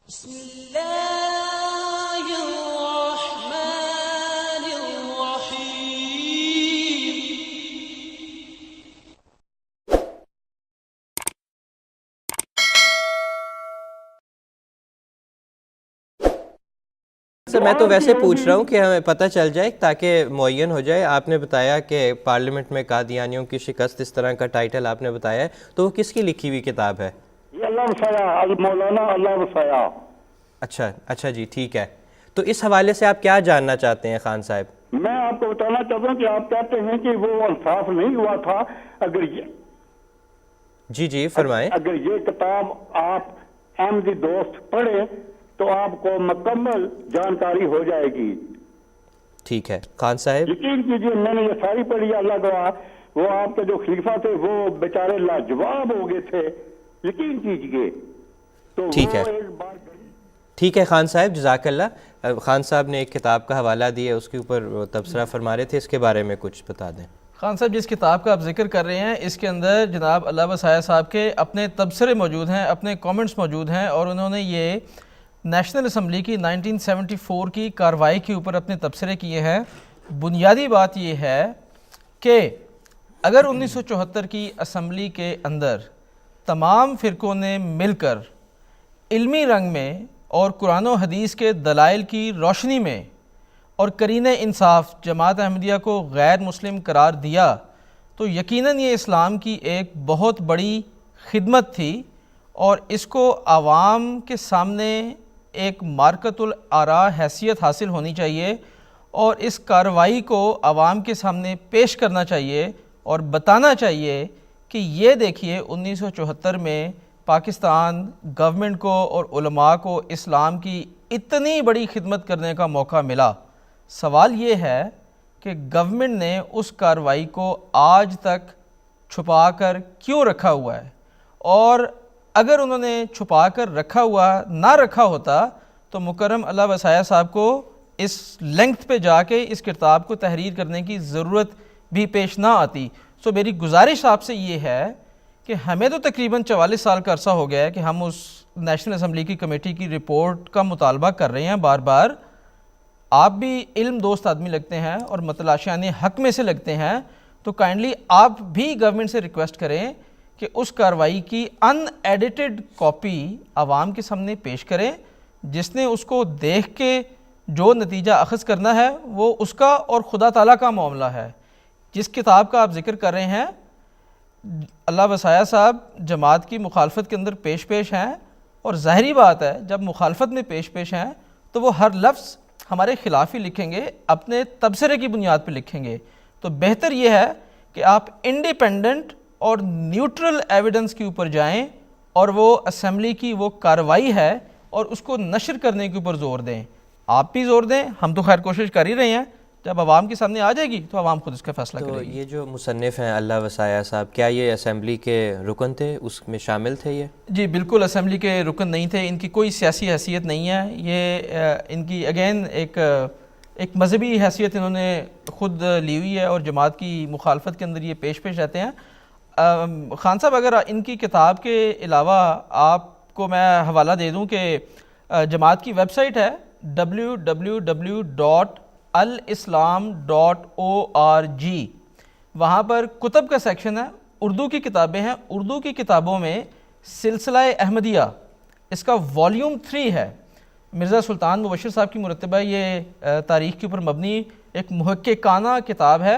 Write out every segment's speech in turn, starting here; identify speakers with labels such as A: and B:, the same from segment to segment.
A: بسم اللہ الرحمن الرحیم۔
B: میں تو ویسے پوچھ رہا ہوں کہ ہمیں پتہ چل جائے تاکہ معین ہو جائے۔ آپ نے بتایا کہ پارلیمنٹ میں قادیانیوں کی شکست، اس طرح کا ٹائٹل آپ نے بتایا ہے، تو وہ کس کی لکھی ہوئی کتاب ہے؟
C: یہ اللہ وسعہ مولانا اللہ وسعہ۔
B: اچھا جی، ٹھیک ہے۔ تو اس حوالے سے آپ کیا جاننا چاہتے ہیں خان صاحب؟
C: میں آپ کو بتانا چاہتا ہوں کہ آپ کہتے ہیں کہ وہ انصاف نہیں ہوا تھا۔
B: جی فرمائیں۔
C: اگر یہ کتاب آپ احمدی دوست پڑھیں تو آپ کو مکمل جانکاری ہو جائے گی۔
B: ٹھیک ہے خان صاحب،
C: یقین کیجئے میں نے یہ ساری پڑھی، اللہ گواہ، وہ آپ کے جو خلیفہ تھے وہ بیچارے لاجواب ہو گئے تھے، یقین کیجئے۔ تو
B: ٹھیک ہے،
C: وہ ایک بار
B: ٹھیک ہے خان صاحب، جزاک اللہ۔ خان صاحب نے ایک کتاب کا حوالہ دیا، اس کے اوپر تبصرہ فرما رہے تھے، اس کے بارے میں کچھ بتا دیں۔
D: خان صاحب جس کتاب کا آپ ذکر کر رہے ہیں، اس کے اندر جناب اللہ وسعہ صاحب کے اپنے تبصرے موجود ہیں، اپنے کامنٹس موجود ہیں، اور انہوں نے یہ نیشنل اسمبلی کی 1974 کی کارروائی کے اوپر اپنے تبصرے کیے ہیں۔ بنیادی بات یہ ہے کہ اگر 1974 کی اسمبلی کے اندر تمام فرقوں نے مل کر علمی رنگ میں اور قرآن و حدیث کے دلائل کی روشنی میں اور قرین انصاف جماعت احمدیہ کو غیر مسلم قرار دیا، تو یقیناً یہ اسلام کی ایک بہت بڑی خدمت تھی، اور اس کو عوام کے سامنے ایک مارکۃ الآراء حیثیت حاصل ہونی چاہیے، اور اس کارروائی کو عوام کے سامنے پیش کرنا چاہیے اور بتانا چاہیے کہ یہ دیکھیے 1974 میں پاکستان گورنمنٹ کو اور علماء کو اسلام کی اتنی بڑی خدمت کرنے کا موقع ملا۔ سوال یہ ہے کہ گورنمنٹ نے اس کارروائی کو آج تک چھپا کر کیوں رکھا ہوا ہے، اور اگر انہوں نے چھپا کر رکھا ہوتا تو مکرم اللہ وسعہ صاحب کو اس لینگتھ پہ جا کے اس کتاب کو تحریر کرنے کی ضرورت بھی پیش نہ آتی۔ سو میری گزارش آپ سے یہ ہے کہ ہمیں تو تقریباً 44 سال کا عرصہ ہو گیا ہے کہ ہم اس نیشنل اسمبلی کی کمیٹی کی رپورٹ کا مطالبہ کر رہے ہیں بار بار۔ آپ بھی علم دوست آدمی لگتے ہیں اور متلاشیان حق میں سے لگتے ہیں، تو کائنڈلی آپ بھی گورنمنٹ سے ریکویسٹ کریں کہ اس کارروائی کی ان ایڈیٹڈ کاپی عوام کے سامنے پیش کریں، جس نے اس کو دیکھ کے جو نتیجہ اخذ کرنا ہے وہ اس کا اور خدا تعالیٰ کا معاملہ ہے۔ جس کتاب کا آپ ذکر کر رہے ہیں، اللہ وسعہ صاحب جماعت کی مخالفت کے اندر پیش ہیں، اور ظاہری بات ہے جب مخالفت میں پیش ہیں تو وہ ہر لفظ ہمارے خلاف ہی لکھیں گے، اپنے تبصرے کی بنیاد پہ لکھیں گے۔ تو بہتر یہ ہے کہ آپ انڈیپینڈنٹ اور نیوٹرل ایویڈنس کے اوپر جائیں، اور وہ اسمبلی کی وہ کارروائی ہے اور اس کو نشر کرنے کے اوپر زور دیں۔ آپ بھی زور دیں، ہم تو خیر کوشش کر ہی رہے ہیں، جب عوام کے سامنے آ جائے گی تو عوام خود اس کا فیصلہ کرے گی۔
B: تو یہ جو مصنف ہیں اللہ وسعہ صاحب، کیا یہ اسمبلی کے رکن تھے، اس میں شامل تھے یہ؟
D: جی بالکل اسمبلی کے رکن نہیں تھے، ان کی کوئی سیاسی حیثیت نہیں ہے، یہ ان کی اگین ایک مذہبی حیثیت انہوں نے خود لی ہوئی ہے، اور جماعت کی مخالفت کے اندر یہ پیش رہتے ہیں۔ خان صاحب اگر ان کی کتاب کے علاوہ آپ کو میں حوالہ دے دوں کہ جماعت کی ویب سائٹ ہے www.alislam.org، وہاں پر کتب کا سیکشن ہے، اردو کی کتابیں ہیں۔ اردو کی کتابوں میں سلسلہ احمدیہ اس کا والیوم 3 ہے، مرزا سلطان مبشر صاحب کی مرتبہ یہ تاریخ کے اوپر مبنی ایک محققانہ کتاب ہے۔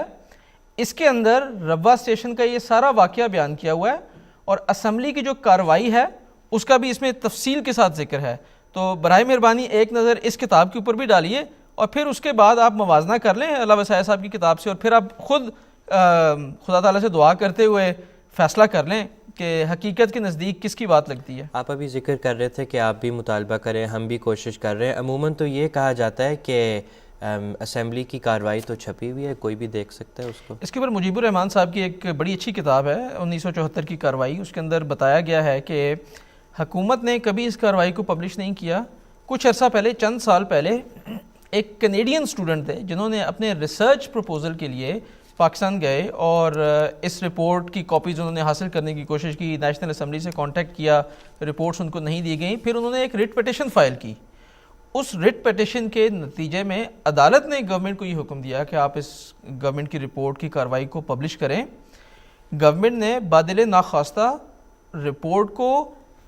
D: اس کے اندر ربوہ اسٹیشن کا یہ سارا واقعہ بیان کیا ہوا ہے، اور اسمبلی کی جو کارروائی ہے اس کا بھی اس میں تفصیل کے ساتھ ذکر ہے۔ تو برائے مہربانی ایک نظر اس کتاب کے اوپر بھی ڈالیے، اور پھر اس کے بعد آپ موازنہ کر لیں اللہ وسعہ صاحب کی کتاب سے، اور پھر آپ خود خدا تعالیٰ سے دعا کرتے ہوئے فیصلہ کر لیں کہ حقیقت کے نزدیک کس کی بات لگتی ہے۔
B: آپ ابھی ذکر کر رہے تھے کہ آپ بھی مطالبہ کریں، ہم بھی کوشش کر رہے ہیں۔ عموماً تو یہ کہا جاتا ہے کہ اسمبلی کی کارروائی تو چھپی ہوئی ہے، کوئی بھی دیکھ سکتا ہے اس کو۔
D: اس کے اوپر مجیب الرحمان صاحب کی ایک بڑی اچھی کتاب ہے 1974 کی کارروائی، اس کے اندر بتایا گیا ہے کہ حکومت نے کبھی اس کارروائی کو پبلش نہیں کیا۔ کچھ عرصہ پہلے، چند سال پہلے، ایک کینیڈین اسٹوڈنٹ تھے جنہوں نے اپنے ریسرچ پروپوزل کے لیے پاکستان گئے اور اس رپورٹ کی کاپیز انہوں نے حاصل کرنے کی کوشش کی, نیشنل اسمبلی سے کانٹیکٹ کیا, رپورٹس ان کو نہیں دی گئیں. پھر انہوں نے ایک ریٹ پٹیشن فائل کی. اس ریٹ پٹیشن کے نتیجے میں عدالت نے گورنمنٹ کو یہ حکم دیا کہ آپ اس گورنمنٹ کی رپورٹ کی کارروائی کو پبلش کریں. گورنمنٹ نے بادل ناخواستہ رپورٹ کو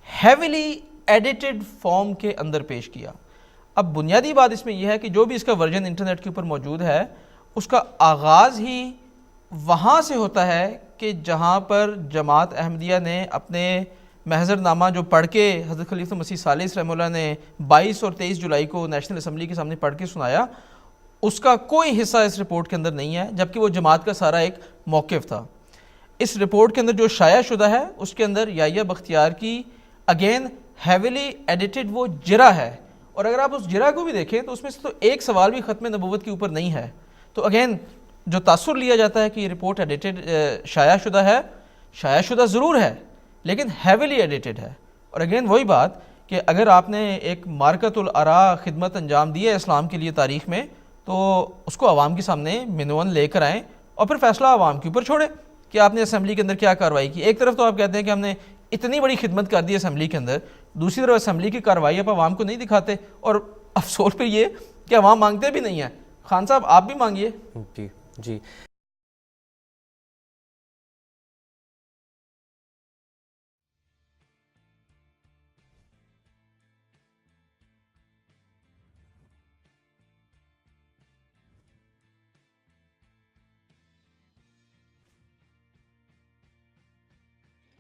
D: ہیویلی ایڈیٹڈ فارم کے اندر پیش کیا. اب بنیادی بات اس میں یہ ہے کہ جو بھی اس کا ورژن انٹرنیٹ کے اوپر موجود ہے اس کا آغاز ہی وہاں سے ہوتا ہے کہ جہاں پر جماعت احمدیہ نے اپنے محضر نامہ جو پڑھ کے حضرت خلیفۃ مسیح ثالث رحمہ اللہ نے 22 اور 23 جولائی کو نیشنل اسمبلی کے سامنے پڑھ کے سنایا, اس کا کوئی حصہ اس رپورٹ کے اندر نہیں ہے, جبکہ وہ جماعت کا سارا ایک موقف تھا. اس رپورٹ کے اندر جو شائع شدہ ہے اس کے اندر یحییٰ بختیار کی اگین ہیویلی ایڈیٹڈ وہ جرح ہے, اور اگر آپ اس جرح کو بھی دیکھیں تو اس میں سے تو ایک سوال بھی ختم نبوت کے اوپر نہیں ہے. تو اگین جو تاثر لیا جاتا ہے کہ یہ رپورٹ ایڈیٹڈ شائع شدہ ہے, شائع شدہ ضرور ہے لیکن ہیویلی ایڈیٹڈ ہے. اور اگین وہی بات کہ اگر آپ نے ایک مارکت الآراء خدمت انجام دی ہے اسلام کے لیے تاریخ میں, تو اس کو عوام کے سامنے منون لے کر آئیں اور پھر فیصلہ عوام کے اوپر چھوڑیں کہ آپ نے اسمبلی کے اندر کیا کارروائی کی. ایک طرف تو آپ کہتے ہیں کہ ہم نے اتنی بڑی خدمت کر دی اسمبلی کے اندر, دوسری طرف اسمبلی کی کارروائی آپ عوام کو نہیں دکھاتے, اور افسوس پہ یہ کہ عوام مانگتے بھی نہیں ہیں. خان صاحب آپ بھی مانگیے.
B: جی